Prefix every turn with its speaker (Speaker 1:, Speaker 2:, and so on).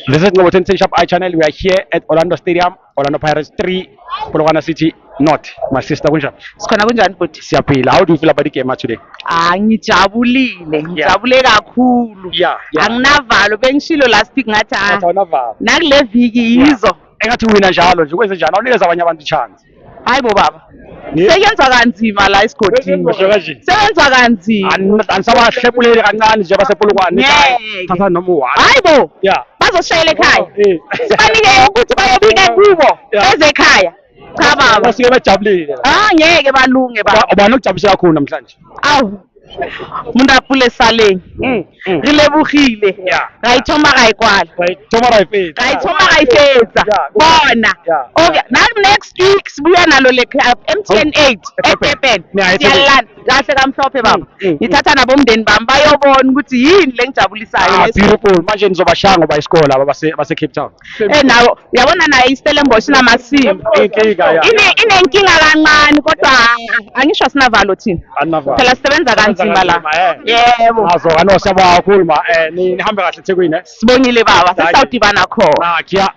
Speaker 1: This is Ngcobo 10 Sharp iChannel. We are here at Orlando Stadium, Orlando Pirates 3, Polokwane City North. My sister, kunjani?
Speaker 2: Sikhona kunjani bhuti?
Speaker 1: Siyaphila. How do you feel about the game today?
Speaker 2: Ngijabule kakhulu.
Speaker 1: Yeah.
Speaker 2: Anginavalo bengishilo last week ngathi
Speaker 1: Awunavalo.
Speaker 2: nakule viki yizo.
Speaker 1: Engathi wina njalo nje kwenze njani? Awunikeza abanye abantu chance.
Speaker 2: Hayibo baba. Seyenza kanzima la esigodini. Seyenza kanzima.
Speaker 1: Anisabahlephuleli kancane nje basePolokwane. Thatha noma u1.
Speaker 2: Hayibo.
Speaker 1: Yeah.
Speaker 2: Bazoshayela ekhaya. Sibanike ukuthi bayobika kubo ezekhaya. Cha baba.
Speaker 1: Basike bejabulile.
Speaker 2: Ngeke balunge baba.
Speaker 1: Ubani okujabulisa kakhulu namhlanje?
Speaker 2: Awu. Umuntu aphule saleng. Re lebogile. Ra ithoma ra ikwala.
Speaker 1: Thoma ra ifetsa.
Speaker 2: Ra ithoma ra ifetsa. Bona. Okay, next week sibuya nalo le MTN 8 eDurban. Siyalana kahle kamhlophe baba. Ngithatha nabo umndeni bami bayobona ukuthi yini lengijabulisayo.
Speaker 1: Beautiful. Manje nizobashaya ngoba isikole laba base Cape Town.
Speaker 2: Nawo yabona nayo iStellenbosch inamasimbi. Inenkinga kancane kodwa angisho sinavalo thina. Phela sisebenza kanzima la. Yebo.
Speaker 1: Ano siyabonga kakhulu ma nihambe kahle eThekwini.
Speaker 2: Sibongile baba, sisawudibana khona.
Speaker 1: Kiya.